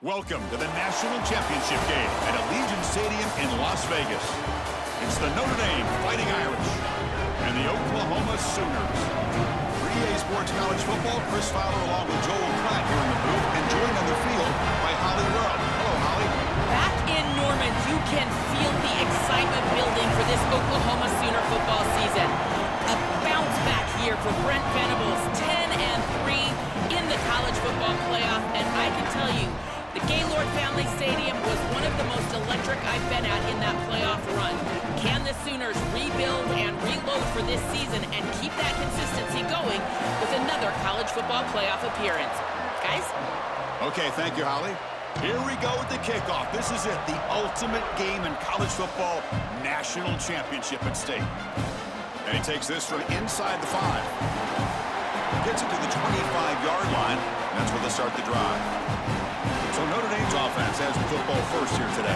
Welcome to the National Championship game at Allegiant Stadium in Las Vegas. It's the Notre Dame Fighting Irish and the Oklahoma Sooners. For EA Sports College Football, Chris Fowler along with Joel Klatt here in the booth and joined on the field by Holly Rowe. Hello, Holly. Back in Norman, you can feel the excitement building for this Oklahoma Sooner football season. A bounce back year for Brent Venables, 10-3 in the college football playoff, and I can tell you, the Gaylord Family Stadium was one of the most electric I've been at in that playoff run. Can the Sooners rebuild and reload for this season and keep that consistency going with another college football playoff appearance? Guys? Okay, thank you, Holly. Here we go with the kickoff. This is it, the ultimate game in college football, national championship at stake. And he takes this from inside the 5. Gets it to the 25-yard line, and that's where they start the drive. So Notre Dame's offense has football first here today.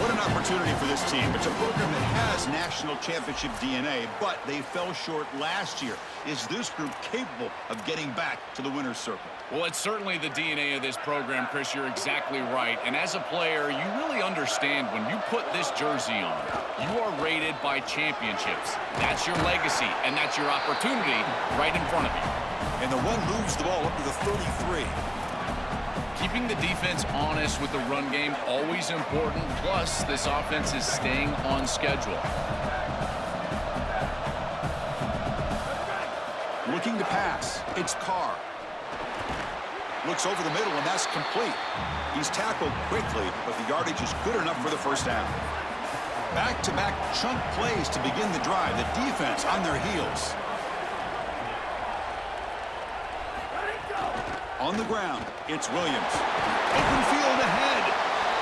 What an opportunity for this team. It's a program that has national championship DNA, but they fell short last year. Is this group capable of getting back to the winner's circle? Well, it's certainly the DNA of this program, Chris. You're exactly right. And as a player, you really understand when you put this jersey on, you are rated by championships. That's your legacy, and that's your opportunity right in front of you. And the one moves the ball up to the 33. Keeping the defense honest with the run game, always important. Plus, this offense is staying on schedule. Looking to pass. It's Carr. Looks over the middle, and that's complete. He's tackled quickly, but the yardage is good enough for the first down. Back-to-back chunk plays to begin the drive. The defense on their heels. On the ground, it's Williams. Open field ahead.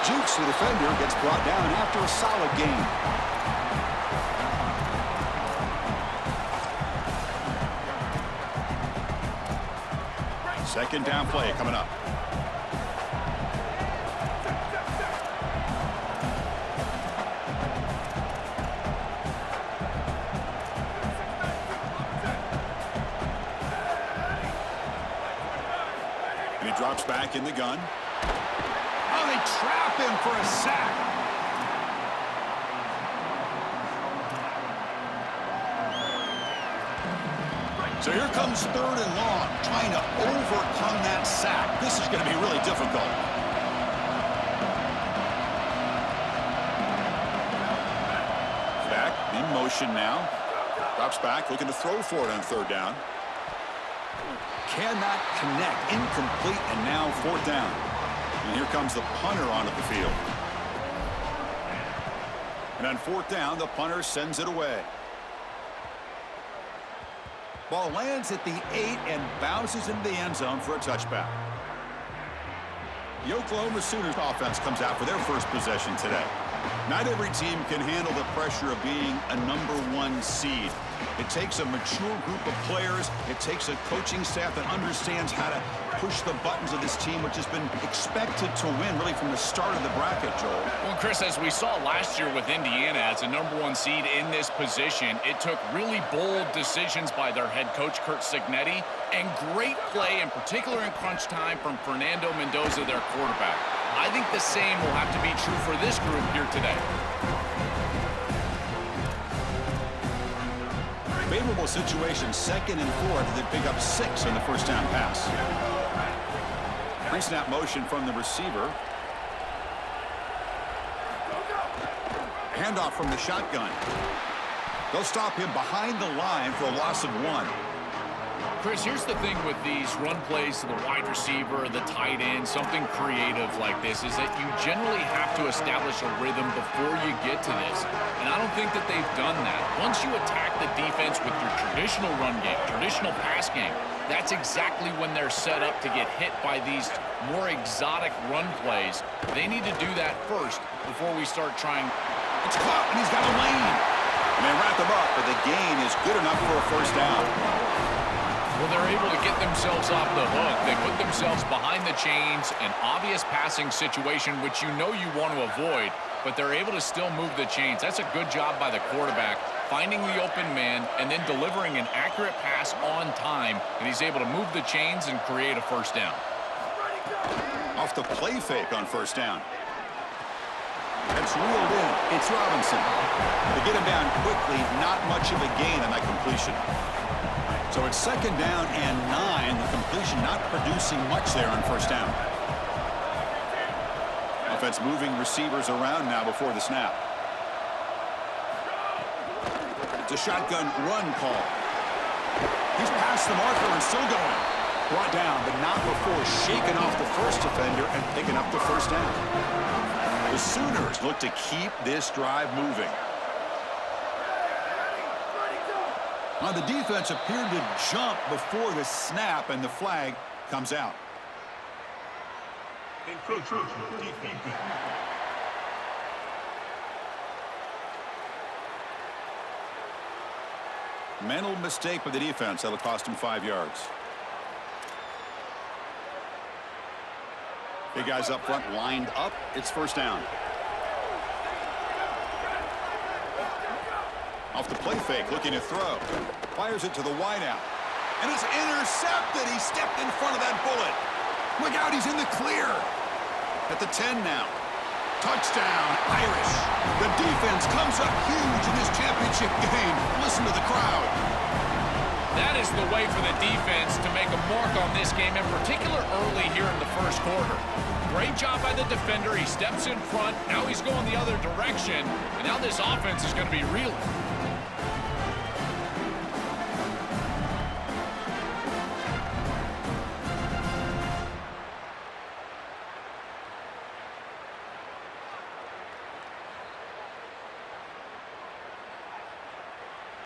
Jukes the defender, gets brought down after a solid gain. Second down play coming up. And he drops back in the gun. Oh, they trap him for a sack. So here comes 3rd and long, trying to overcome that sack. This is going to be really difficult. Back in motion now. Drops back, looking to throw for it on 3rd down. Cannot connect, incomplete, and now 4th down. And here comes the punter onto the field. And on 4th down, the punter sends it away. Ball lands at the 8 and bounces into the end zone for a touchback. The Oklahoma Sooners offense comes out for their first possession today. Not every team can handle the pressure of being a #1 seed. It takes a mature group of players. It takes a coaching staff that understands how to push the buttons of this team, which has been expected to win really from the start of the bracket, Joel. Well, Chris, as we saw last year with Indiana as a #1 seed in this position, it took really bold decisions by their head coach, Curt Cignetti, and great play, in particular in crunch time, from Fernando Mendoza, their quarterback. I think the same will have to be true for this group here today. Favorable situation, 2nd and 4 after they pick up 6 on the first down pass. Pre-snap motion from the receiver. Handoff from the shotgun. They'll stop him behind the line for a loss of 1. Chris, here's the thing with these run plays to the wide receiver, the tight end, something creative like this, is that you generally have to establish a rhythm before you get to this. And I don't think that they've done that. Once you attack the defense with your traditional run game, traditional pass game, that's exactly when they're set up to get hit by these more exotic run plays. They need to do that first before we start trying. It's caught, and he's got a lane. And they wrap him up, but the gain is good enough for a first down. Well, they're able to get themselves off the hook. They put themselves behind the chains, an obvious passing situation, which you know you want to avoid, but they're able to still move the chains. That's a good job by the quarterback, finding the open man, and then delivering an accurate pass on time, and he's able to move the chains and create a first down. Off the play fake on first down. That's reeled in. It's Robinson. They get him down quickly. Not much of a gain on that completion. So it's 2nd down and 9. The completion not producing much there on first down. Offense moving receivers around now before the snap. It's a shotgun run call. He's past the marker and still going. Brought down, but not before shaking off the first defender and picking up the first down. The Sooners look to keep this drive moving. Now the defense appeared to jump before the snap, and the flag comes out. Mental mistake by the defense. That'll cost him 5 yards. Big guys up front lined up. It's first down. Off the play fake, looking to throw. Fires it to the wideout. And it's intercepted. He stepped in front of that bullet. Look out, he's in the clear. At the 10 now. Touchdown, Irish. The defense comes up huge in this championship game. Listen to the crowd. That is the way for the defense to make a mark on this game, in particular early here in the first quarter. Great job by the defender. He steps in front. Now he's going the other direction. And now this offense is going to be reeling.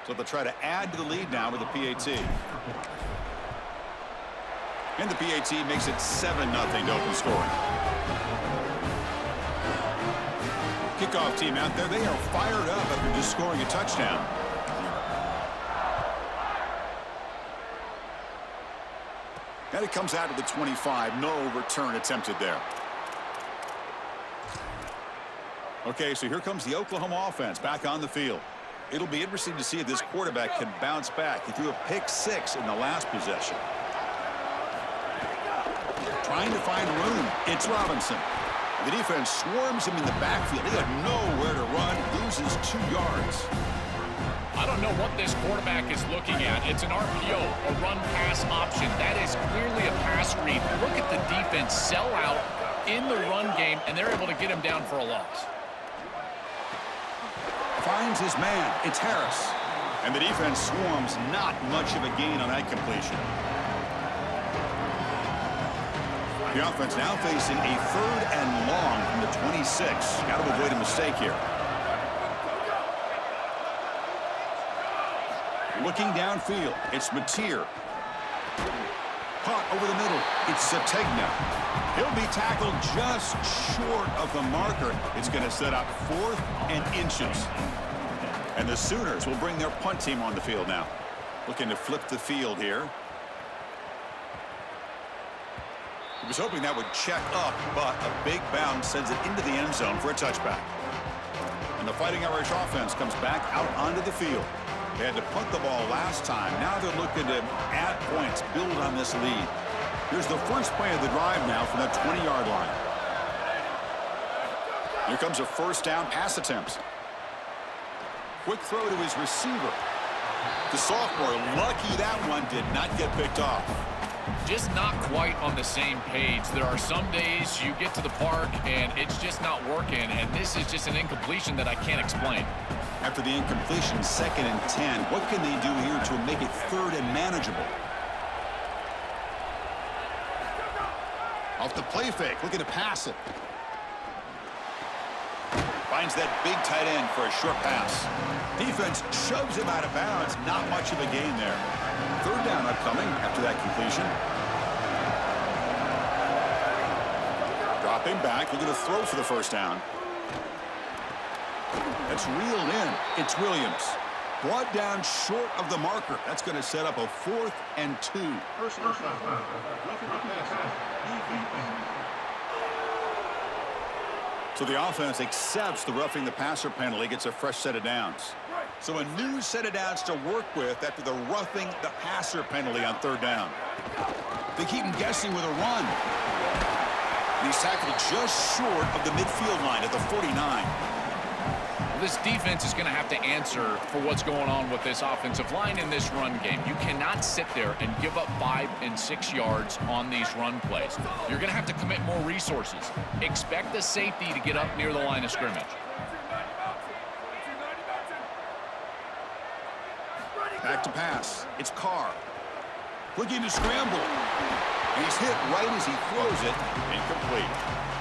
So they'll try to add to the lead now with the PAT. And the PAT makes it 7-0 to open scoring. Kickoff team out there, they are fired up after just scoring a touchdown. And it comes out to the 25. No return attempted there. Okay, so here comes the Oklahoma offense back on the field. It'll be interesting to see if this quarterback can bounce back. He threw a pick-6 in the last possession. Trying to find room. It's Robinson. The defense swarms him in the backfield. He had nowhere to run. Loses 2 yards. I don't know what this quarterback is looking at. It's an RPO, a run-pass option. That is clearly a pass read. Look at the defense sell out in the run game, and they're able to get him down for a loss. Finds his man. It's Harris. And the defense swarms. Not much of a gain on that completion. The offense now facing a 3rd and long from the 26. Got to avoid a mistake here. Looking downfield. It's Mateer. Caught over the middle. It's Sategna. He'll be tackled just short of the marker. It's going to set up 4th and inches. And the Sooners will bring their punt team on the field now. Looking to flip the field here. He was hoping that would check up, but a big bounce sends it into the end zone for a touchback. And the Fighting Irish offense comes back out onto the field. They had to punt the ball last time. Now they're looking to add points, build on this lead. Here's the first play of the drive now from that 20-yard line. Here comes a first down pass attempt. Quick throw to his receiver. The sophomore, lucky that one did not get picked off. Just not quite on the same page. There are some days you get to the park and it's just not working, and this is just an incompletion that I can't explain. After the incompletion, 2nd and 10. What can they do here to make it 3rd and manageable? Off the play fake, looking to pass it. Finds that big tight end for a short pass. Defense shoves him out of bounds. Not much of a gain there. 3rd down upcoming after that completion. Dropping back, looking to throw for the first down. That's reeled in. It's Williams. Brought down short of the marker. That's going to set up a 4th and 2. So the offense accepts the roughing the passer penalty, gets a fresh set of downs. So a new set of downs to work with after the roughing the passer penalty on 3rd down. They keep him guessing with a run. He's tackled just short of the midfield line at the 49. This defense is going to have to answer for what's going on with this offensive line in this run game. You cannot sit there and give up 5 and 6 yards on these run plays. You're going to have to commit more resources. Expect the safety to get up near the line of scrimmage. Back to pass. It's Carr. Looking to scramble. He's hit right as he throws it. Incomplete.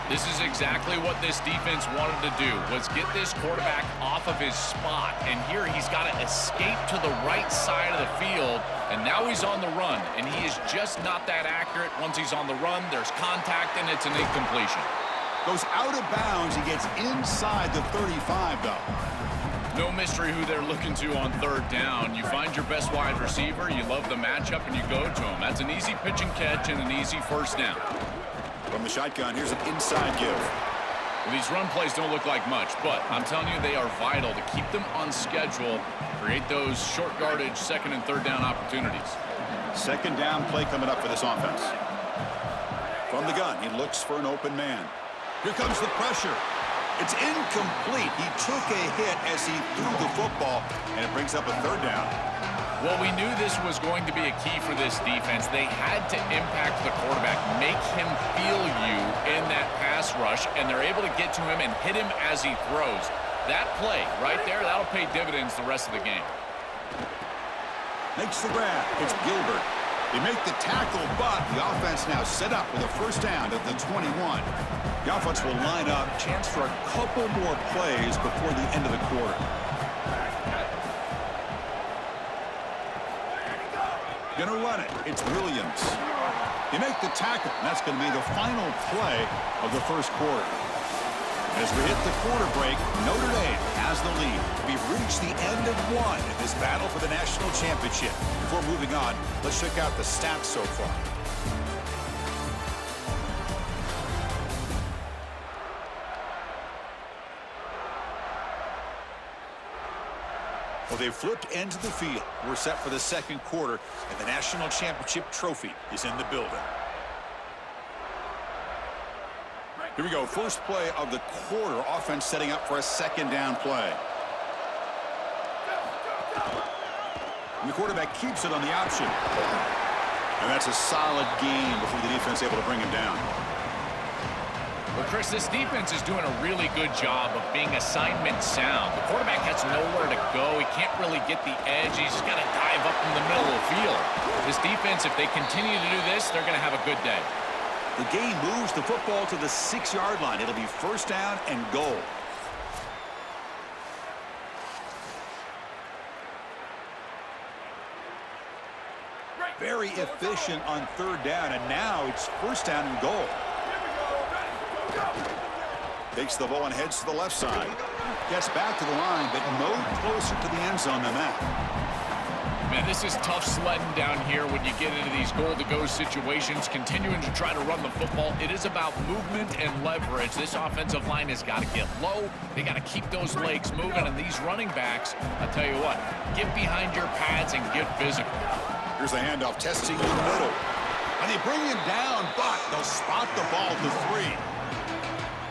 This is exactly what this defense wanted to do, was get this quarterback off of his spot. And here he's got to escape to the right side of the field. And now he's on the run. And he is just not that accurate. Once he's on the run, there's contact, and it's an incompletion. Goes out of bounds. He gets inside the 35, though. No mystery who they're looking to on third down. You find your best wide receiver, you love the matchup, and you go to him. That's an easy pitch and catch and an easy first down. From the shotgun, here's an inside give. Well, these run plays don't look like much, but I'm telling you, they are vital to keep them on schedule, create those short yardage second and third down opportunities. Second down play coming up for this offense. From the gun, he looks for an open man. Here comes the pressure. It's incomplete. He took a hit as he threw the football, and it brings up a third down. Well, we knew this was going to be a key for this defense. They had to impact the quarterback, make him feel you in that pass rush, and they're able to get to him and hit him as he throws. That play right there, that'll pay dividends the rest of the game. Makes the grab. It's Gilbert. They make the tackle, but the offense now set up with a first down at the 21. The offense will line up. Chance for a couple more plays before the end of the quarter. Gonna run it. It's Williams. They make the tackle. And that's going to be the final play of the first quarter. As we hit the quarter break, Notre Dame has the lead. We've reached the end of one in this battle for the national championship. Before moving on, let's check out the stats so far. Well, they've flipped ends of the field. We're set for the second quarter, and the national championship trophy is in the building. Here we go. First play of the quarter. Offense setting up for a second down play. And the quarterback keeps it on the option. And that's a solid gain before the defense is able to bring him down. Well, Chris, this defense is doing a really good job of being assignment sound. The quarterback has nowhere to go. He can't really get the edge. He's just got to dive up in the middle of the field. This defense, if they continue to do this, they're going to have a good day. The game moves the football to the 6-yard line. It'll be first down and goal. Very efficient on third down, and now it's first down and goal. Takes the ball and heads to the left side. Gets back to the line, but no closer to the end zone than that. Man, this is tough sledding down here when you get into these goal-to-go situations, continuing to try to run the football. It is about movement and leverage. This offensive line has got to get low. They got to keep those legs moving, and these running backs, I'll tell you what, get behind your pads and get physical. Here's the handoff, testing in the middle. And they bring him down, but they'll spot the ball to 3.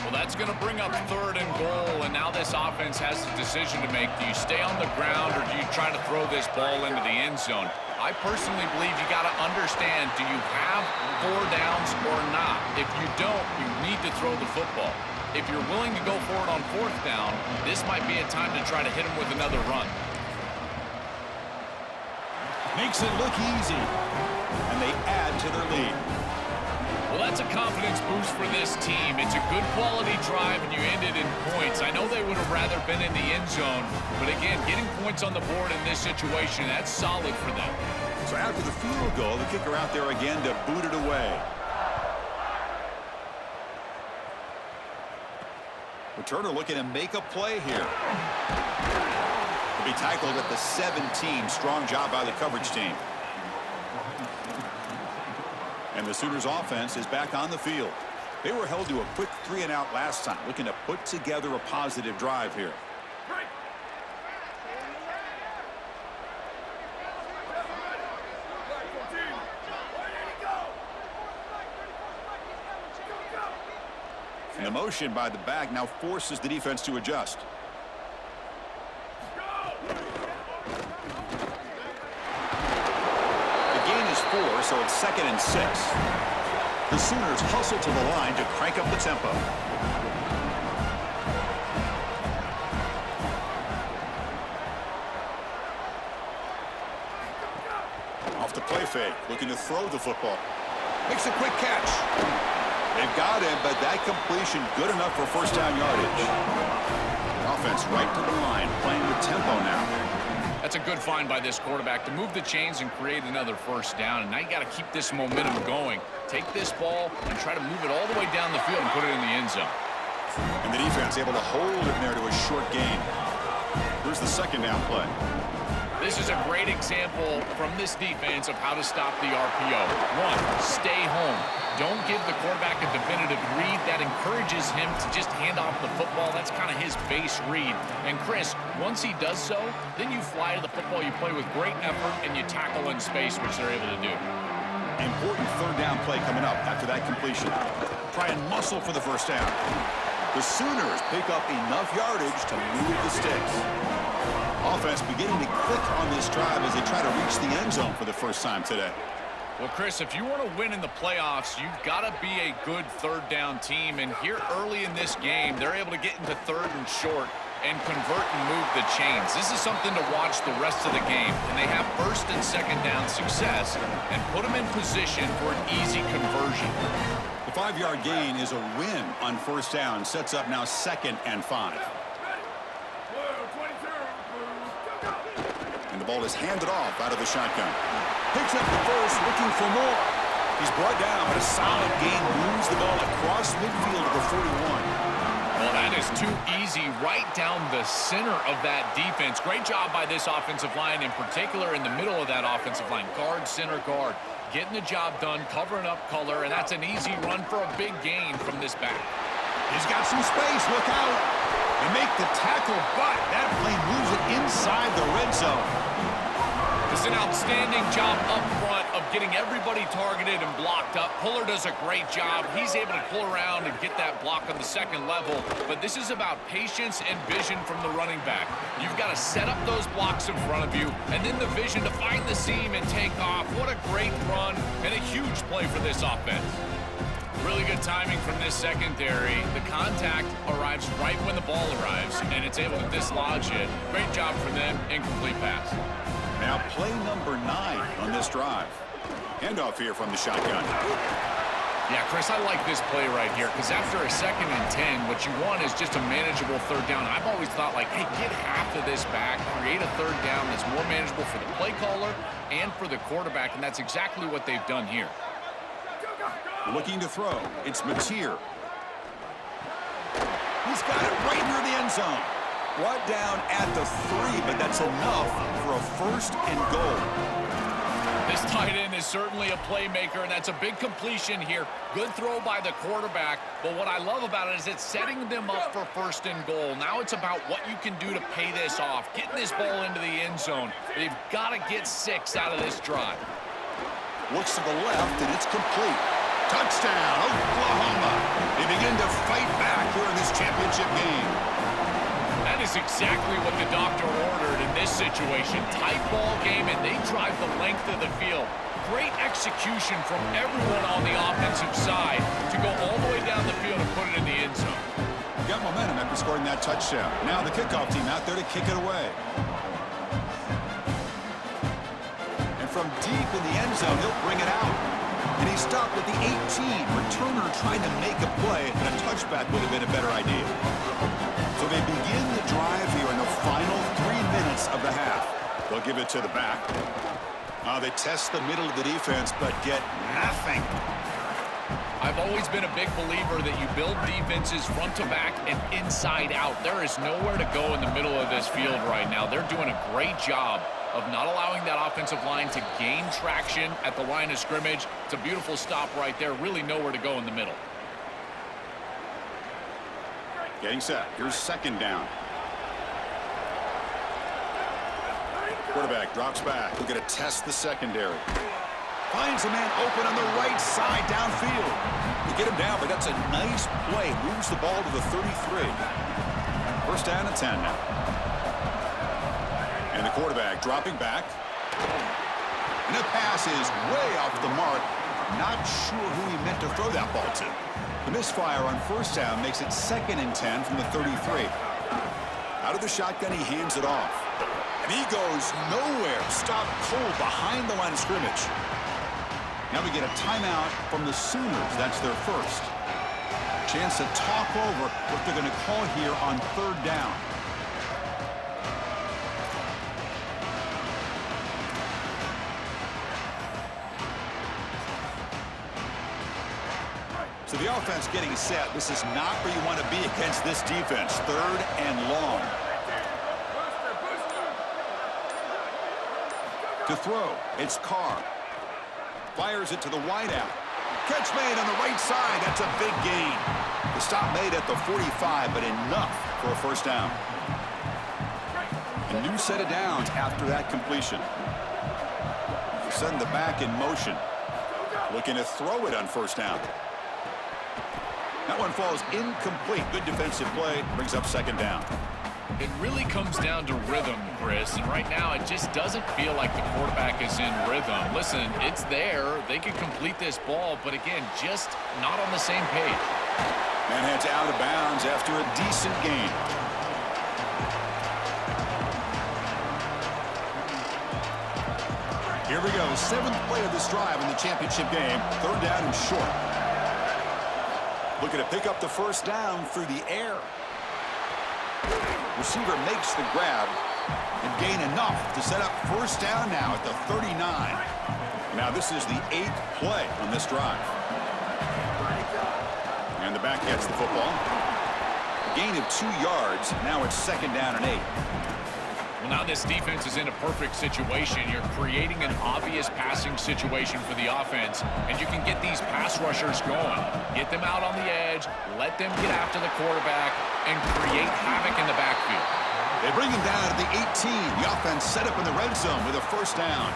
Well, that's going to bring up third and goal, and now this offense has a decision to make. Do you stay on the ground, or do you try to throw this ball into the end zone? I personally believe you got to understand, do you have 4 downs or not? If you don't, you need to throw the football. If you're willing to go for it on 4th down, this might be a time to try to hit him with another run. Makes it look easy, and they add to their lead. Well, that's a confidence boost for this team. It's a good quality drive, and you end it in points. I know they would have rather been in the end zone, but again, getting points on the board in this situation, that's solid for them. So after the field goal, the kicker out there again to boot it away. Returner looking to make a play here. He'll be tackled at the 17. Strong job by the coverage team. And the Sooners offense is back on the field. They were held to a quick 3-and-out last time, looking to put together a positive drive here. And the motion by the back now forces the defense to adjust. The gain is 4, so it's 2nd and 6. The Sooners hustle to the line to crank up the tempo. Off the play fake, looking to throw the football. Makes a quick catch. They've got him, but that completion good enough for first down yardage. Offense right to the line, playing with tempo now. That's a good find by this quarterback to move the chains and create another first down. And now you got to keep this momentum going. Take this ball and try to move it all the way down the field and put it in the end zone. And the defense able to hold it there to a short gain. Here's the second down play. This is a great example from this defense of how to stop the RPO. 1, stay home. Don't give the quarterback a definitive read. That encourages him to just hand off the football. That's kind of his base read. And Chris, once he does so, then you fly to the football. You play with great effort, and you tackle in space, which they're able to do. Important third down play coming up after that completion. Try and muscle for the first down. The Sooners pick up enough yardage to move the sticks. Offense beginning to click on this drive as they try to reach the end zone for the first time today. Well, Chris, if you want to win in the playoffs, you've got to be a good third down team. And here early in this game, they're able to get into third and short and convert and move the chains. This is something to watch the rest of the game. And they have first and second down success and put them in position for an easy conversion. The 5-yard gain is a win on first down. Sets up now 2nd and 5. And the ball is handed off out of the shotgun. Picks up the first, looking for more. He's brought down, but a solid gain moves the ball across midfield to the 41. Well, that is too easy right down the center of that defense. Great job by this offensive line, in particular in the middle of that offensive line. Guard, center, guard. Getting the job done, covering up color, and that's an easy run for a big gain from this back. He's got some space. Look out. They make the tackle, but that plane moves it inside the red zone. It's an outstanding job up front of getting everybody targeted and blocked up. Puller does a great job. He's able to pull around and get that block on the second level. But this is about patience and vision from the running back. You've got to set up those blocks in front of you, and then the vision to find the seam and take off. What a great run and a huge play for this offense. Really good timing from this secondary. The contact arrives right when the ball arrives, and it's able to dislodge it. Great job from them. Incomplete pass. Now play number 9 on this drive. Handoff here from the shotgun. Yeah, Chris, I like this play right here because after a 2nd and 10, what you want is just a manageable third down. I've always thought, like, hey, get half of this back, create a third down that's more manageable for the play caller and for the quarterback, and that's exactly what they've done here. Looking to throw. It's Mateer. He's got it right near the end zone. Brought down at the 3, but that's enough for a first and goal. This tight end is certainly a playmaker, and that's a big completion here. Good throw by the quarterback, but what I love about it is it's setting them up for first and goal. Now it's about what you can do to pay this off, getting this ball into the end zone. They've got to get 6 out of this drive. Looks to the left, and it's complete. Touchdown, Oklahoma. They begin to fight back here in this championship game. That is exactly what the doctor ordered in this situation. Tight ball game, and they drive the length of the field. Great execution from everyone on the offensive side to go all the way down the field and put it in the end zone. Got momentum after scoring that touchdown. Now the kickoff team out there to kick it away. And from deep in the end zone, he'll bring it out. And he stopped at the 18. Returner trying to make a play, and a touchback would have been a better idea. So they begin the drive here in the final 3 minutes of the half. They'll give it to the back. They test the middle of the defense, but get nothing. I've always been a big believer that you build defenses front to back and inside out. There is nowhere to go in the middle of this field right now. They're doing a great job of not allowing that offensive line to gain traction at the line of scrimmage. It's a beautiful stop right there. Really nowhere to go in the middle. Getting set. Here's second down. Quarterback drops back. We're going to test the secondary. Finds a man open on the right side downfield. They get him down, but that's a nice play. Moves the ball to the 33. First down and 10 now. And the quarterback dropping back. And the pass is way off the mark. Not sure who he meant to throw that ball to. The misfire on first down makes it 2nd and 10 from the 33. Out of the shotgun, he hands it off. And he goes nowhere. Stopped cold behind the line of scrimmage. Now we get a timeout from the Sooners. That's their first. Chance to talk over what they're going to call here on 3rd down. So the offense getting set. This is not where you want to be against this defense. 3rd and long. To throw, it's Carr. Fires it to the wideout. Catch made on the right side. That's a big gain. The stop made at the 45, but enough for a first down. A new set of downs after that completion. Send the back in motion. Looking to throw it on first down. That one falls incomplete. Good defensive play. Brings up 2nd down. It really comes down to rhythm, Chris, and right now it just doesn't feel like the quarterback is in rhythm. Listen, it's there. They can complete this ball, but again, just not on the same page. Man heads out of bounds after a decent gain. Here we go. 7th play of this drive in the championship game. 3rd down and short. Looking to pick up the first down through the air. Receiver makes the grab and gain enough to set up first down now at the 39. Now this is the 8th play on this drive. And the back gets the football. A gain of 2 yards. Now it's 2nd down and 8. Well, now this defense is in a perfect situation. You're creating an obvious passing situation for the offense, and you can get these pass rushers going. Get them out on the edge, let them get after the quarterback, and create havoc in the backfield. They bring him down at the 18. The offense set up in the red zone with a first down.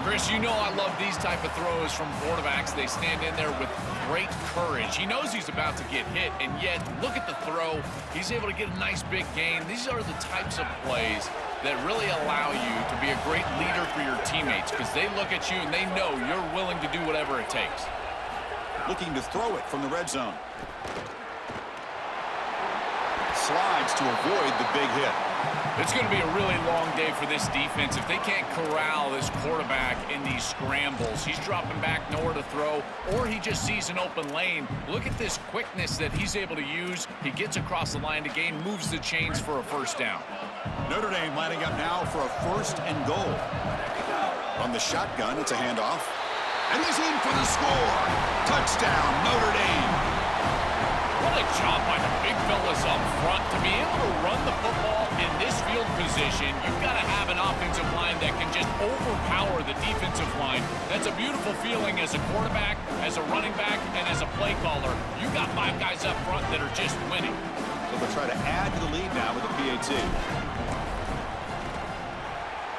Chris, you know I love these type of throws from quarterbacks. They stand in there with great courage. He knows he's about to get hit, and yet look at the throw. He's able to get a nice big gain. These are the types of plays that really allow you to be a great leader for your teammates because they look at you and they know you're willing to do whatever it takes. Looking to throw it from the red zone. Slides to avoid the big hit. It's going to be a really long day for this defense. If they can't corral this quarterback in these scrambles, he's dropping back nowhere to throw, or he just sees an open lane. Look at this quickness that he's able to use. He gets across the line to gain, moves the chains for a first down. Notre Dame lining up now for a 1st and goal. On the shotgun, it's a handoff. And he's in for the score. Touchdown, Notre Dame. What a job by the big fellas up front. To be able to run the football in this field position, you've got to have an offensive line that can just overpower the defensive line. That's a beautiful feeling as a quarterback, as a running back, and as a play caller. You've got 5 guys up front that are just winning. So they'll try to add to the lead now with a PAT.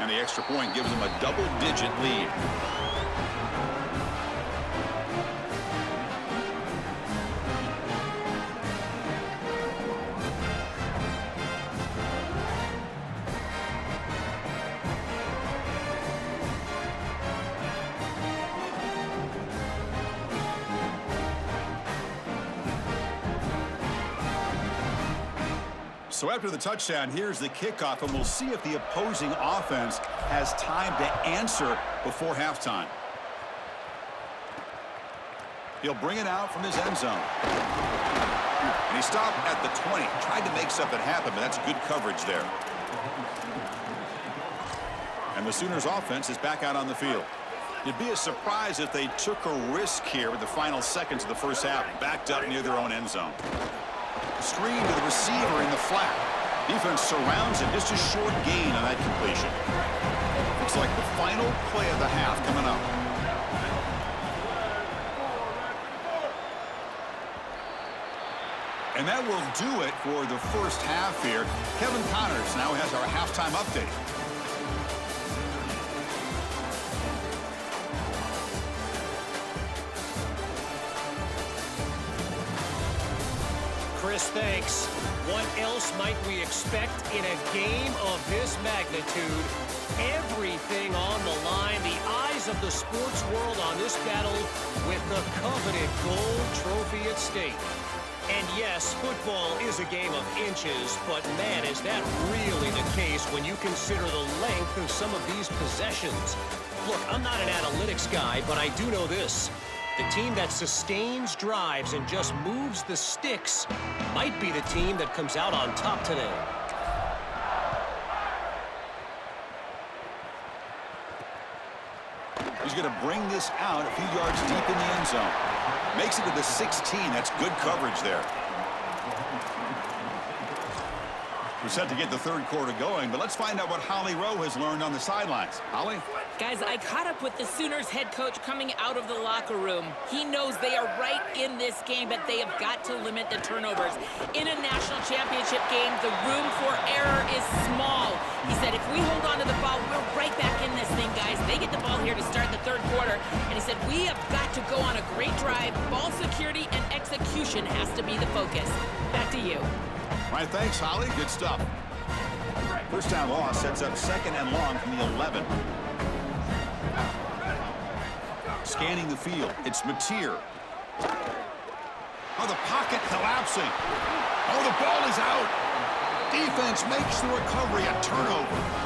And the extra point gives them a double-digit lead. So after the touchdown, here's the kickoff, and we'll see if the opposing offense has time to answer before halftime. He'll bring it out from his end zone. And he stopped at the 20. Tried to make something happen, but that's good coverage there. And the Sooners offense is back out on the field. It'd be a surprise if they took a risk here with the final seconds of the first half, backed up near their own end zone. Screen to the receiver in the flat. Defense surrounds him. Just a short gain on that completion. Looks like the final play of the half coming up. And that will do it for the first half here. Kevin Connors now has our halftime update. Chris, thanks. What else might we expect in a game of this magnitude? Everything on the line, the eyes of the sports world on this battle with the coveted gold trophy at stake. And yes, football is a game of inches, but man, is that really the case when you consider the length of some of these possessions. Look, I'm not an analytics guy, but I do know this. The team that sustains drives and just moves the sticks might be the team that comes out on top today. He's going to bring this out a few yards deep in the end zone. Makes it to the 16. That's good coverage there. We're set to get the third quarter going, but let's find out what Holly Rowe has learned on the sidelines. Holly? Guys, I caught up with the Sooners head coach coming out of the locker room. He knows they are right in this game, but they have got to limit the turnovers. In a national championship game, the room for error is small. He said, if we hold on to the ball, we're right back in this thing, guys. They get the ball here to start the third quarter. And he said, we have got to go on a great drive. Ball security and execution has to be the focus. Back to you. All right, thanks, Holly. Good stuff. First down loss sets up second and long from the 11. Scanning the field, it's Mateer. Oh, the pocket collapsing. Oh, the ball is out. Defense makes the recovery, a turnover.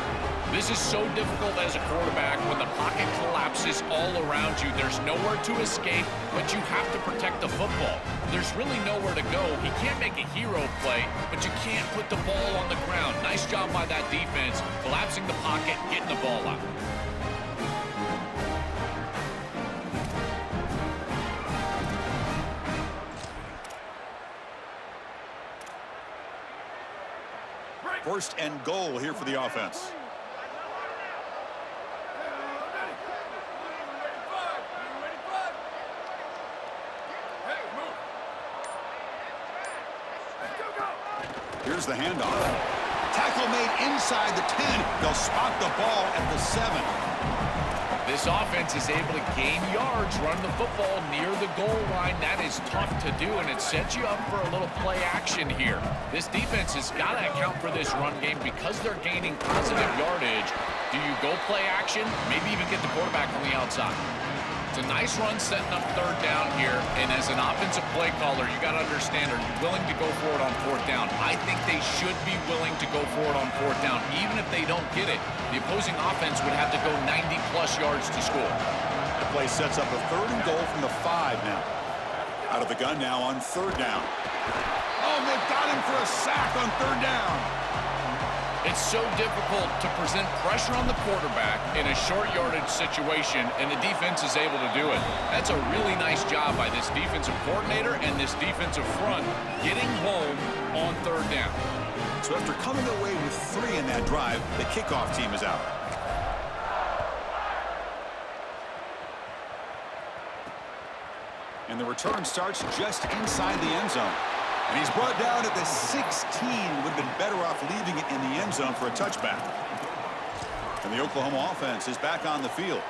This is so difficult as a quarterback when the pocket collapses all around you. There's nowhere to escape, but you have to protect the football. There's really nowhere to go. He can't make a hero play, but you can't put the ball on the ground. Nice job by that defense, collapsing the pocket, getting the ball out. First and goal here for the offense. Here's the handoff. Tackle made inside the 10. They'll spot the ball at the 7. This offense is able to gain yards, run the football near the goal line. That is tough to do, and it sets you up for a little play action here. This defense has got to account for this run game because they're gaining positive yardage. Do you go play action? Maybe even get the quarterback on the outside. It's a nice run setting up third down here, and as an offensive play caller, you got to understand, are you willing to go for it on fourth down? I think they should be willing to go for it on fourth down, even if they don't get it. The opposing offense would have to go 90-plus yards to score. The play sets up a third and goal from the 5 now. Out of the gun now on third down. Oh, they've got him for a sack on third down. It's so difficult to present pressure on the quarterback in a short yardage situation, and the defense is able to do it. That's a really nice job by this defensive coordinator and this defensive front getting home on third down. So after coming away with 3 in that drive, the kickoff team is out. And the return starts just inside the end zone. And he's brought down at the 16. Would have been better off leaving it in the end zone for a touchback. And the Oklahoma offense is back on the field.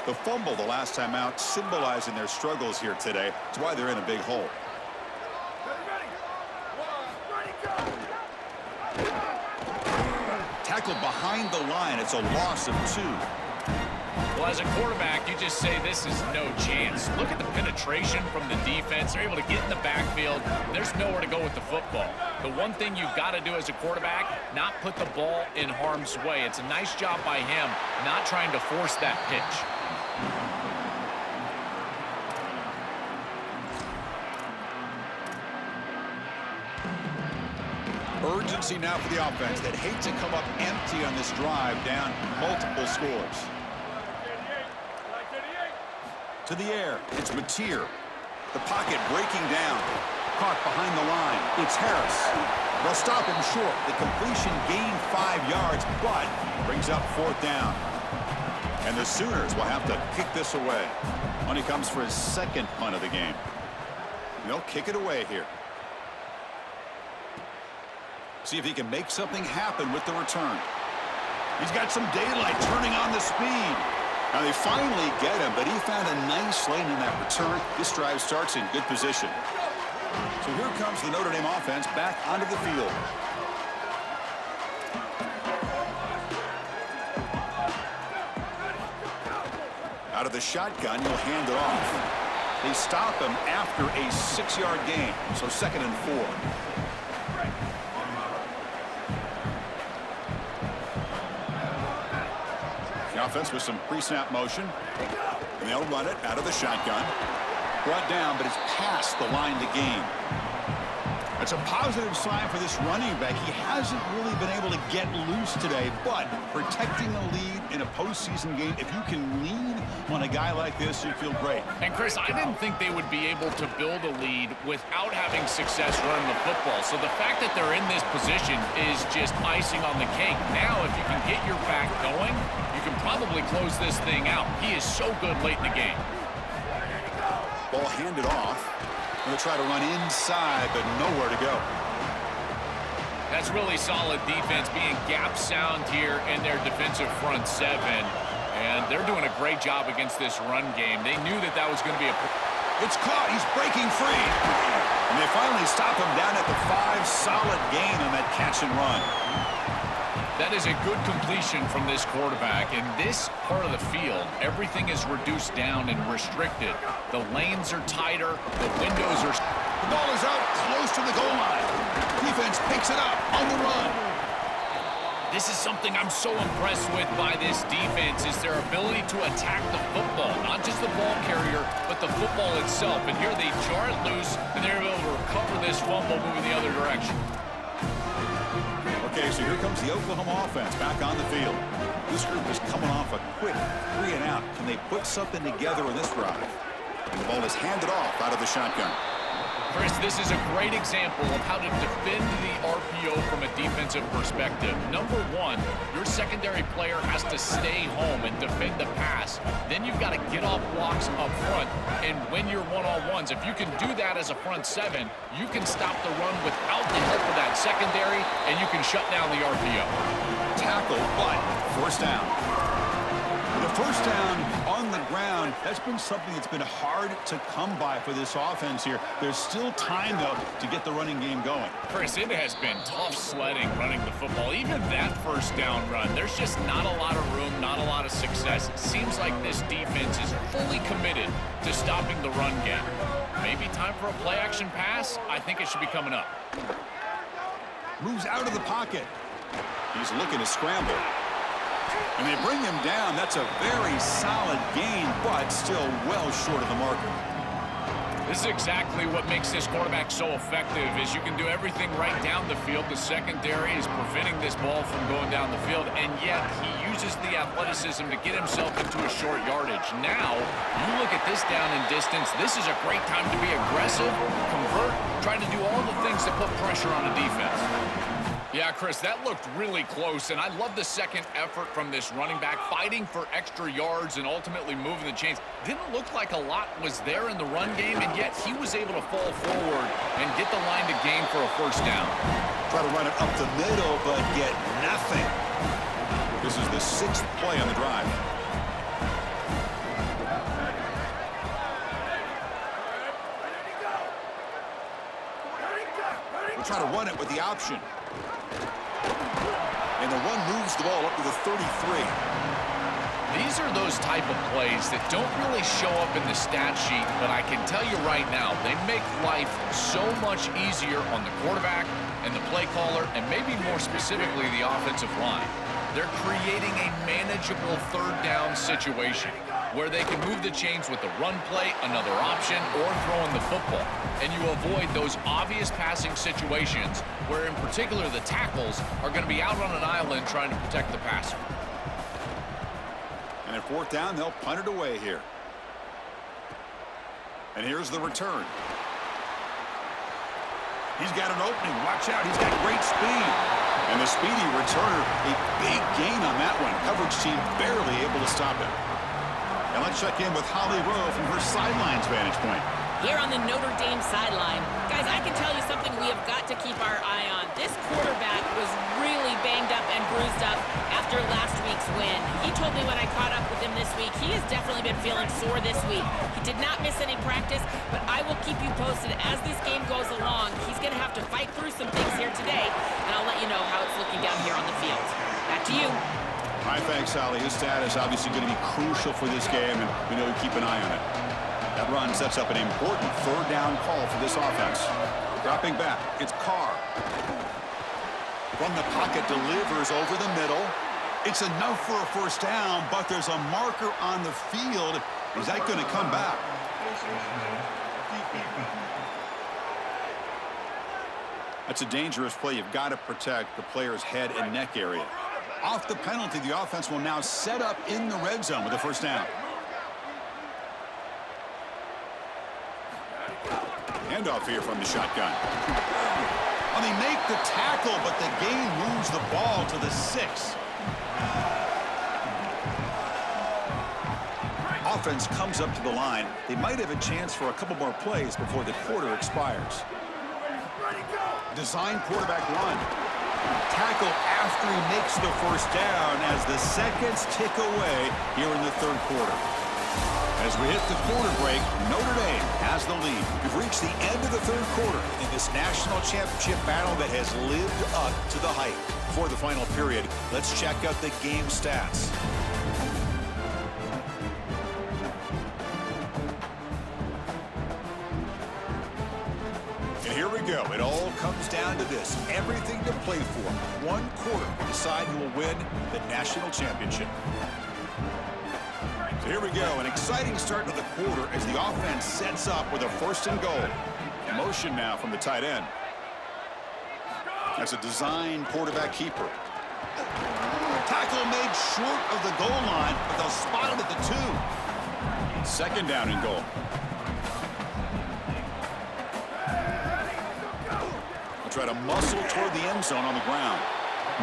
The fumble the last time out symbolizing their struggles here today. That's why they're in a big hole. Tackled behind the line. It's a loss of 2. Well, as a quarterback, you just say this is no chance. Look at the penetration from the defense. They're able to get in the backfield. There's nowhere to go with the football. The one thing you've got to do as a quarterback, not put the ball in harm's way. It's a nice job by him not trying to force that pitch. Urgency now for the offense that hate to come up empty on this drive, down multiple scores. To the air, it's Mateer. The pocket breaking down. Caught behind the line. It's Harris. They'll stop him short. The completion gained 5 yards, but brings up fourth down. And the Sooners will have to kick this away. When he comes for his second punt of the game. They'll kick it away here. See if he can make something happen with the return. He's got some daylight turning on the speed. Now they finally get him, but he found a nice lane in that return. This drive starts in good position. So here comes the Notre Dame offense back onto the field. Out of the shotgun, he'll hand it off. They stop him after a 6-yard gain, so 2nd and 4. The offense with some pre-snap motion. And they'll run it out of the shotgun. Brought down, but it's past the line to gain. It's a positive sign for this running back. He hasn't really been able to get loose today, but protecting a lead in a postseason game, if you can lean on a guy like this, you feel great. And Chris, I didn't think they would be able to build a lead without having success running the football. So the fact that they're in this position is just icing on the cake. Now, if you can get your back going, you can probably close this thing out. He is so good late in the game. Ball handed off. Going to try to run inside, but nowhere to go. That's really solid defense, being gap sound here in their defensive front 7. And they're doing a great job against this run game. They knew that that was going to be a... It's caught. He's breaking free. And they finally stop him down at the 5. Solid gain on that catch and run. That is a good completion from this quarterback. In this part of the field, everything is reduced down and restricted. The lanes are tighter. The windows are... The ball is out close to the goal line. Defense picks it up on the run. This is something I'm so impressed with by this defense is their ability to attack the football. Not just the ball carrier, but the football itself. And here they jar it loose, and they're able to recover this fumble moving the other direction. Okay, so here comes the Oklahoma offense back on the field. This group is coming off a quick 3 and out. Can they put something together in this drive? And the ball is handed off out of the shotgun. Chris, this is a great example of how to defend the RPO from a defensive perspective. Number one, your secondary player has to stay home and defend the pass. Then you've got to get off blocks up front and win your one-on-ones. If you can do that as a front 7, you can stop the run without the help of that secondary, and you can shut down the RPO. Tackle, but first down. The first down on the ground, that's been something that's been hard to come by for this offense here. There's still time, though, to get the running game going. Chris, it has been tough sledding running the football. Even that first down run, there's just not a lot of room, not a lot of success. It seems like this defense is fully committed to stopping the run game. Maybe time for a play-action pass? I think it should be coming up. Moves out of the pocket. He's looking to scramble. And they bring him down. That's a very solid gain, but still well short of the marker. This is exactly what makes this quarterback so effective is you can do everything right down the field. The secondary is preventing this ball from going down the field, and yet he uses the athleticism to get himself into a short yardage. Now, you look at this down and distance, this is a great time to be aggressive, convert, try to do all the things that put pressure on the defense. Yeah, Chris, that looked really close, and I love the second effort from this running back, fighting for extra yards and ultimately moving the chains. Didn't look like a lot was there in the run game, and yet he was able to fall forward and get the line to gain for a first down. Try to run it up the middle, but get nothing. This is the 6th play on the drive. We'll try to run it with the option. And the run moves the ball up to the 33. These are those type of plays that don't really show up in the stat sheet, but I can tell you right now, they make life so much easier on the quarterback and the play caller, and maybe more specifically the offensive line. They're creating a manageable third down situation where they can move the chains with the run play, another option, or throwing the football. And you avoid those obvious passing situations where, in particular, the tackles are going to be out on an island trying to protect the passer. And at 4th down, they'll punt it away here. And here's the return. He's got an opening. Watch out. He's got great speed. And the speedy returner, a big gain on that one. Coverage team barely able to stop him. And let's check in with Holly Rowe from her sidelines vantage point. Here on the Notre Dame sideline. Guys, I can tell you something we have got to keep our eye on. This quarterback was really banged up and bruised up after last week's win. He told me when I caught up with him this week, he has definitely been feeling sore this week. He did not miss any practice, but I will keep you posted as this game goes along. He's going to have to fight through some things here today, and I'll let you know how it's looking down here on the field. Back to you. All right, thanks, Sally. His status obviously going to be crucial for this game, and we know we keep an eye on it. That run sets up an important third down call for this offense. Dropping back, it's Carr. From the pocket, delivers over the middle. It's enough for a first down, but there's a marker on the field. Is that going to come back? That's a dangerous play. You've got to protect the player's head and neck area. Off the penalty, the offense will now set up in the red zone with a first down. Handoff here from the shotgun. Well, they make the tackle, but the gain moves the ball to the 6. Offense comes up to the line. They might have a chance for a couple more plays before the quarter expires. Design quarterback run. Tackle after he makes the first down as the seconds tick away here in the third quarter. As we hit the quarter break, Notre Dame has the lead. We've reached the end of the third quarter in this national championship battle that has lived up to the hype. For the final period, let's check out the game stats. And here we go. It all comes down to this. Everything to play for. One quarter to decide who will win the national championship. So here we go. An exciting start to the quarter as the offense sets up with a first and goal. Motion now from the tight end. That's a design quarterback keeper. Tackle made short of the goal line, but they'll spot it at the 2. Second down and goal. They'll try to muscle toward the end zone on the ground.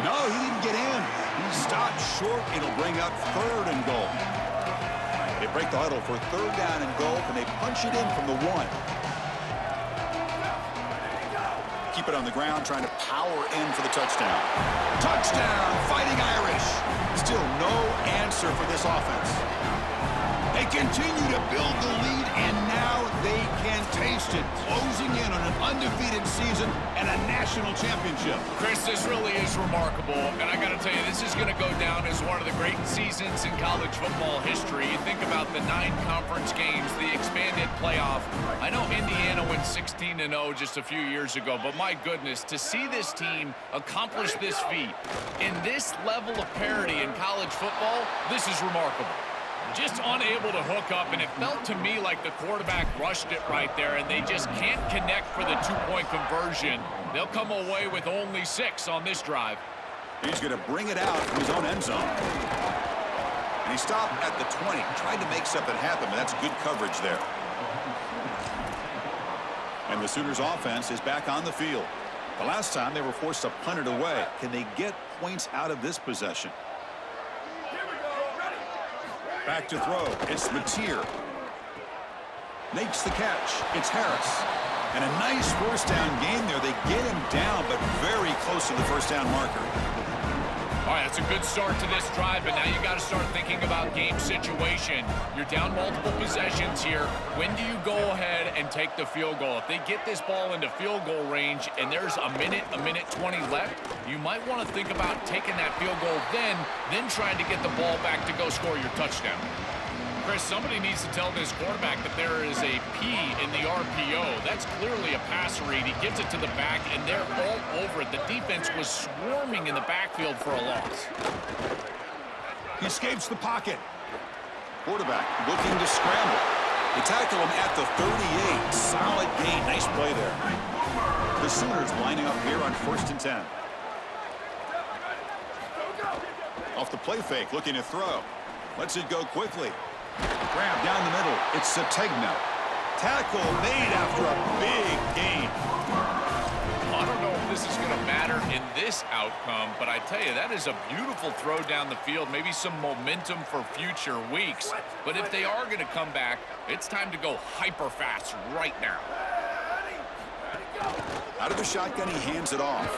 No, he didn't get in. He stopped short. It'll bring up third and goal. They break the huddle for third down and goal, and they punch it in from the 1. Keep it on the ground, trying to power in for the touchdown. Touchdown, Fighting Irish. Still no answer for this offense. They continue to build the lead, and now they can taste it. Closing in on an undefeated season and a national championship. Chris, this really is remarkable, and I got to tell you, this is going to go down as one of the great seasons in college football history. You think about the 9 conference games, the expanded playoff. I know Indiana went 16-0 just a few years ago, but my goodness, to see this team accomplish this feat in this level of parity in college football, this is remarkable. Just unable to hook up, and it felt to me like the quarterback rushed it right there, and they just can't connect for the 2-point conversion. They'll come away with only 6 on this drive. He's going to bring it out from his own end zone. And he stopped at the 20, tried to make something happen, but that's good coverage there. And the Sooners offense is back on the field. The last time they were forced to punt it away. Can they get points out of this possession? Back to throw. It's Mateer. Makes the catch. It's Harris. And a nice first down gain there. They get him down, but very close to the first down marker. All right, that's a good start to this drive, but now you got to start thinking about game situation. You're down multiple possessions here. When do you go ahead and take the field goal? If they get this ball into field goal range and there's a minute 20 left, you might want to think about taking that field goal then trying to get the ball back to go score your touchdown. Chris, somebody needs to tell this quarterback that there is a P in the RPO. That's clearly a pass read. He gives it to the back, and they're all over it. The defense was swarming in the backfield for a loss. He escapes the pocket. Quarterback looking to scramble. They tackle him at the 38. Solid gain. Nice play there. The Sooners lining up here on 1st and 10. Off the play fake, looking to throw. Lets it go quickly. Grab down the middle. It's Sategna. Tackle made after a big gain. I don't know if this is going to matter in this outcome, but I tell you, that is a beautiful throw down the field. Maybe some momentum for future weeks. But if they are going to come back, it's time to go hyper fast right now. Out of the shotgun, he hands it off.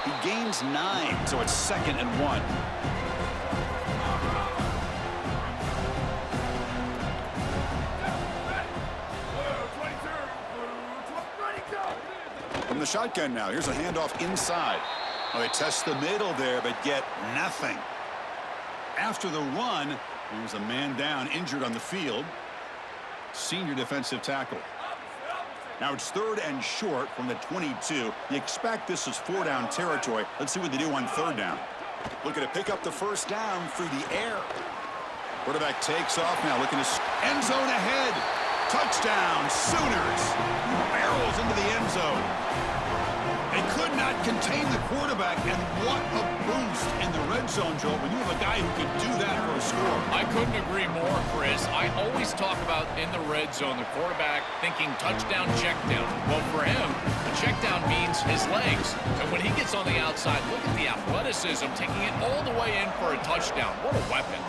He gains 9, so it's 2nd and 1. the shotgun now. Here's a handoff inside. Well, they test the middle there, but get nothing. After the run, there's a man down, injured on the field. Senior defensive tackle. Now it's 3rd and short from the 22. You expect this is 4-down territory. Let's see what they do on 3rd down. Looking to pick up the 1st down through the air. Quarterback takes off now, looking to end zone ahead. Touchdown, Sooners. Barrels into the end zone. They could not contain the quarterback, and what a boost in the red zone, Joe, when you have a guy who can do that for a score. I couldn't agree more, Chris. I always talk about in the red zone, the quarterback thinking touchdown, check down. Well, for him, the check down means his legs. And when he gets on the outside, look at the athleticism, taking it all the way in for a touchdown. What a weapon.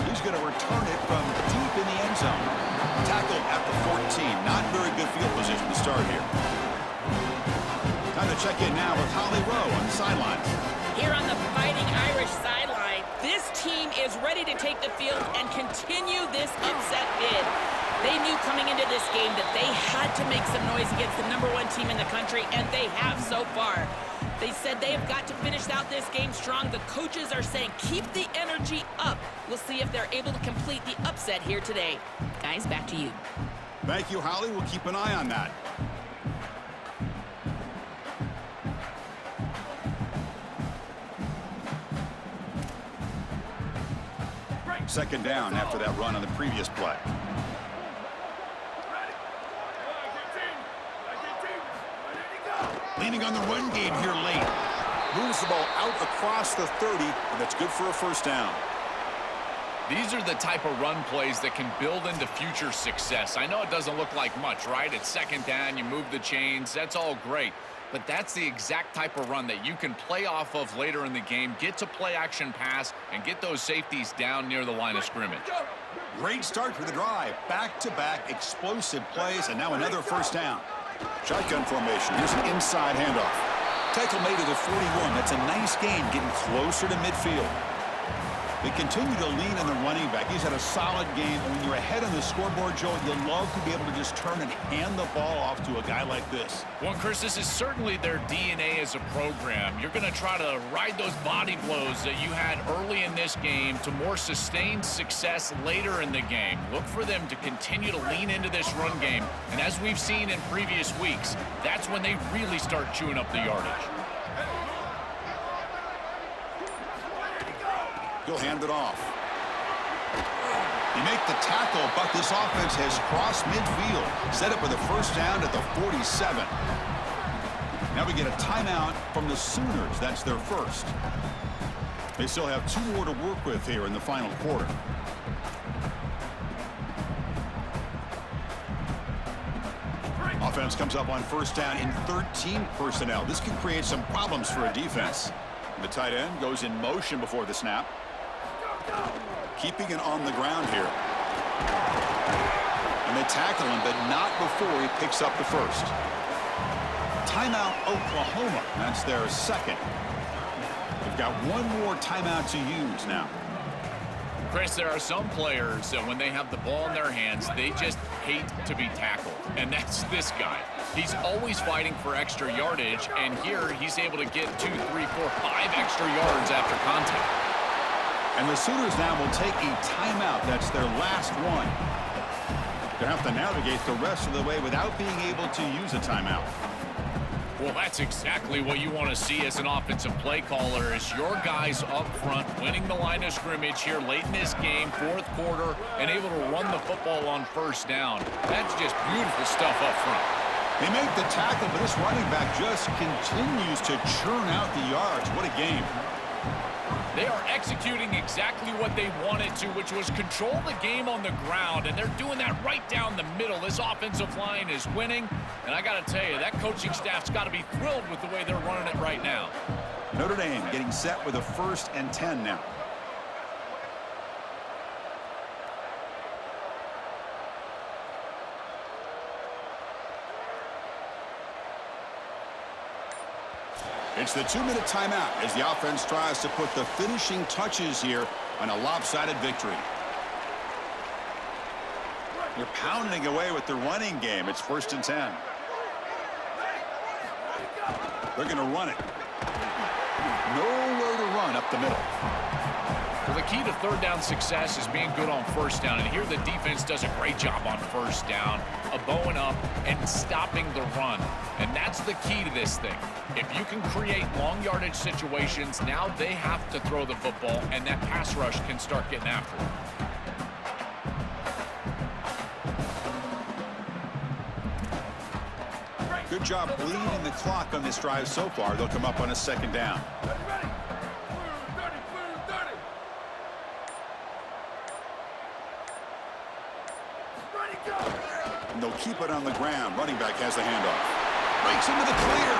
He's going to return it from deep in the end zone. Tackled at the 14. Not very good field position to start here. Time to check in now with Holly Rowe on the sidelines. Here on the Fighting Irish sideline, this team is ready to take the field and continue this upset bid. They knew coming into this game that they had to make some noise against the #1 team in the country, and they have so far. They said they have got to finish out this game strong. The coaches are saying keep the energy up. We'll see if they're able to complete the upset here today. Guys, back to you. Thank you, Holly. We'll keep an eye on that. Second down after that run on the previous play. Leaning on the run game here late. Moves the ball out across the 30, and that's good for a 1st down. These are the type of run plays that can build into future success. I know it doesn't look like much, right? It's 2nd down, you move the chains, that's all great. But that's the exact type of run that you can play off of later in the game, get to play action pass, and get those safeties down near the line of scrimmage. Great start for the drive. Back-to-back explosive plays, and now another 1st down. Shotgun formation. Here's an inside handoff. Tackle made to the 41. That's a nice gain, getting closer to midfield. They continue to lean on the running back. He's had a solid game. And when you're ahead on the scoreboard, Joe, you'll love to be able to just turn and hand the ball off to a guy like this. Well, Chris, this is certainly their DNA as a program. You're going to try to ride those body blows that you had early in this game to more sustained success later in the game. Look for them to continue to lean into this run game. And as we've seen in previous weeks, that's when they really start chewing up the yardage. He'll hand it off. They make the tackle, but this offense has crossed midfield. Set up with a 1st down at the 47. Now we get a timeout from the Sooners. That's their 1st. They still have 2 more to work with here in the final quarter. Offense comes up on 1st down in 13 personnel. This can create some problems for a defense. The tight end goes in motion before the snap. Keeping it on the ground here. And they tackle him, but not before he picks up the 1st. Timeout, Oklahoma. That's their 2nd. They've got 1 more timeout to use now. Chris, there are some players that when they have the ball in their hands, they just hate to be tackled. And that's this guy. He's always fighting for extra yardage, and here he's able to get 2, 3, 4, 5 extra yards after contact. And the Sooners now will take a timeout. That's their last one. They'll have to navigate the rest of the way without being able to use a timeout. Well, that's exactly what you want to see as an offensive play caller, is your guys up front winning the line of scrimmage here late in this game, 4th quarter, and able to run the football on 1st down. That's just beautiful stuff up front. They make the tackle, but this running back just continues to churn out the yards. What a game. They are executing exactly what they wanted to, which was control the game on the ground, and they're doing that right down the middle. This offensive line is winning, and I got to tell you, that coaching staff's got to be thrilled with the way they're running it right now. Notre Dame getting set with a 1st and 10 now. It's the 2-minute timeout as the offense tries to put the finishing touches here on a lopsided victory. You're pounding away with the running game. It's 1st and 10. They're going to run it. Nowhere to run up the middle. Well, the key to 3rd down success is being good on 1st down. And here the defense does a great job on 1st down, of bowing up and stopping the run. And that's the key to this thing. If you can create long yardage situations, now they have to throw the football, and that pass rush can start getting after it. Good job bleeding the clock on this drive so far. They'll come up on a 2nd down. And they'll keep it on the ground. Running back has the handoff. Breaks into the clear.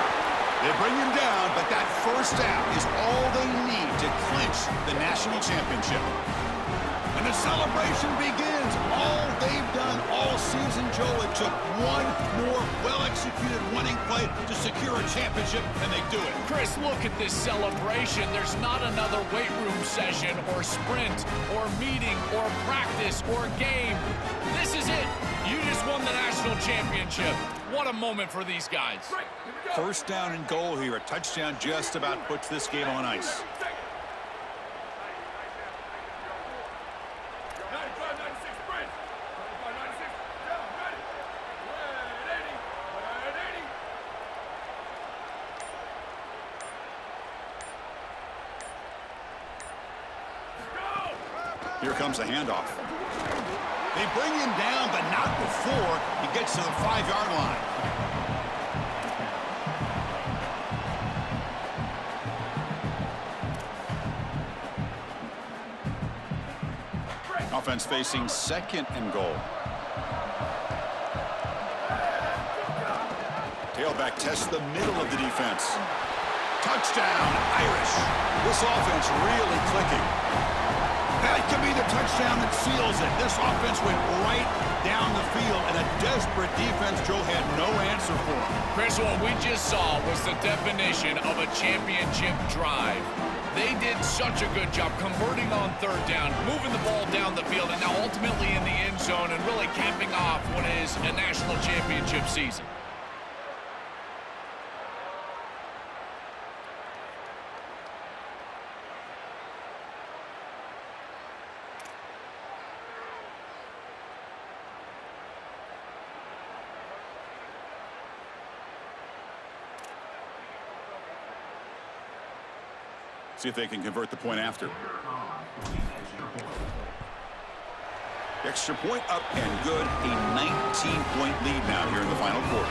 They bring him down, but that 1st down is all they need to clinch the national championship. And the celebration begins. All they've done all season, Joe, it took one more well-executed running play to secure a championship, and they do it. Chris, look at this celebration. There's not another weight room session or sprint or meeting or practice or game. This is it. You just won the national championship. What a moment for these guys. 1st down and goal here. A touchdown just about puts this game on ice. Here comes the handoff. They bring him down, but not before he gets to the 5-yard line. Offense facing 2nd and goal. Tailback tests the middle of the defense. Touchdown, Irish. This offense really clicking. That could be the touchdown that seals it. This offense went right down the field, and a desperate defense Joe had no answer for. Chris, what we just saw was the definition of a championship drive. They did such a good job converting on 3rd down, moving the ball down the field, and now ultimately in the end zone and really capping off what is a national championship season. See if they can convert the point after. Extra point up and good. A 19-point lead now here in the final quarter.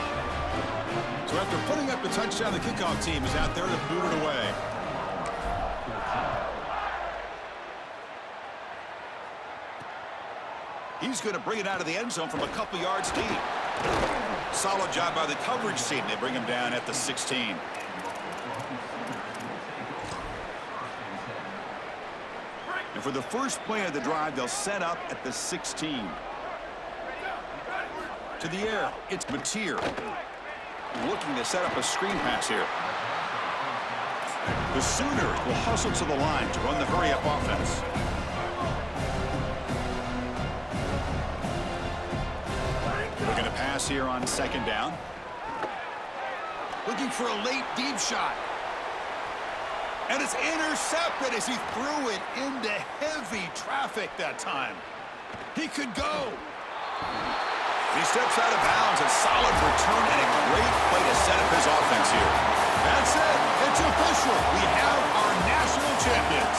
So after putting up the touchdown, the kickoff team is out there to boot it away. He's going to bring it out of the end zone from a couple yards deep. Solid job by the coverage team. They bring him down at the 16. And for the first play of the drive, they'll set up at the 16. To the air, it's Mateer. Looking to set up a screen pass here. The Sooners will hustle to the line to run the hurry-up offense. Looking to pass here on 2nd down. Looking for a late deep shot. And it's intercepted as he threw it into heavy traffic that time. He could go. He steps out of bounds. A solid return and a great play to set up his offense here. That's it. It's official. We have our national champions.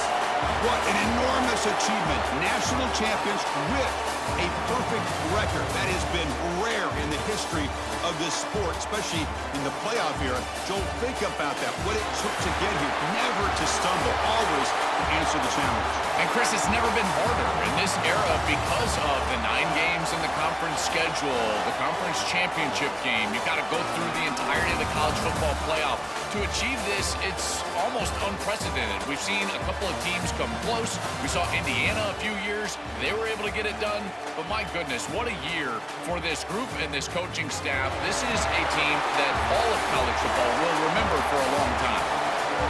What an enormous achievement. National champions with a perfect record. That has been rare in the history of this sport, especially in the playoff era. Joel, think about that. What it took to get here. Never to stumble. Always to answer the challenge. And Chris, it's never been harder in this era because of the 9 games in the conference schedule, the conference championship game. You've got to go through the entirety of the college football playoff. To achieve this, it's almost unprecedented. We've seen a couple of teams come close. We saw Indiana a few years. They were able to get it done. But my goodness, what a year for this group and this coaching staff. This is a team that all of college football will remember for a long time.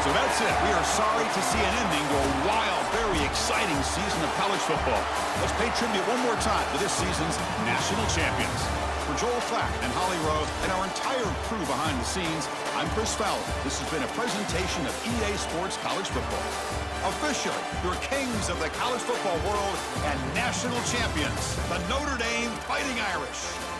So that's it. We are sorry to see an ending to a wild, very very exciting season of college football. Let's pay tribute one more time to this season's national champions. For Joel Klatt and Holly Rowe and our entire crew behind the scenes, I'm Chris Fowler. This has been a presentation of EA Sports College Football. Officially, your kings of the college football world and national champions, the Notre Dame Fighting Irish.